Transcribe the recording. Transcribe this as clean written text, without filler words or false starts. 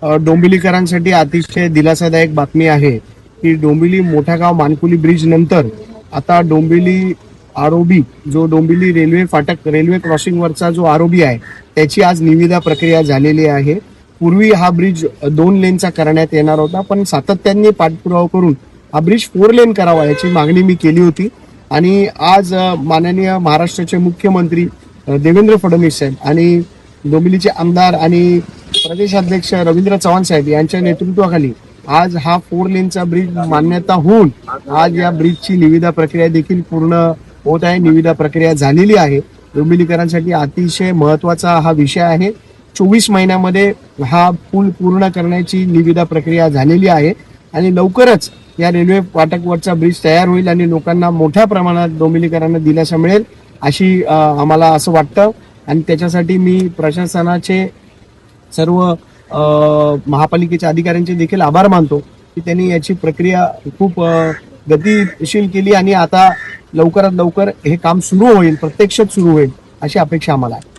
डोंबिवलीकरांसाठी अतिशय दिलासादायक बातमी आहे की डोंबिवली मोठागाव मानकुली ब्रिज नंतर आता डोंबिवली आरओबी जो डोंबिवली रेल्वे फाटक रेल्वे क्रॉसिंग वरचा जो आरओबी आहे त्याची आज निविदा प्रक्रिया झालेली आहे। पूर्वी हा ब्रिज 2 लेनचा करण्यात येणार होता, पण सातत्याने पाठपुरावा करून हा ब्रिज 4 लेन करावा याची मागणी मी केली होती आणि आज माननीय महाराष्ट्राचे मुख्यमंत्री देवेंद्र फडणवीस साहेब आणि डोंबिवलीचे आमदार आणि प्रदेशाध्यक्ष रवींद्र चव्हाण साहेब यांच्या नेतृत्वाखाली आज हा 4 लेनचा ब्रिज मान्यता होऊन आज या ब्रिजची निविदा प्रक्रिया देखील पूर्ण होत आहे। निविदा प्रक्रिया झालेली आहे। डोंबिवलीकरांसाठी अतिशय महत्वाचा हा विषय आहे। 24 महिन्यामध्ये हा पूल पूर्ण करण्याची निविदा प्रक्रिया झालेली आहे आणि लवकरच या रेल्वे फाटकवरचा ब्रिज तयार होईल आणि लोकांना मोठ्या प्रमाणात डोंबिवलीकरांना दिलासा मिळेल अशी आम्हाला असं वाटतं आणि त्याच्यासाठी मी प्रशासनाचे सर्व महापालिकेच्या अधिकाऱ्यांचे देखील आभार मानतो की त्यांनी याची प्रक्रिया खूप गतिशील केली आणि आता लवकरात लवकर हे काम सुरू होईल, प्रत्यक्षात सुरू होईल अशी अपेक्षा आम्हाला आहे।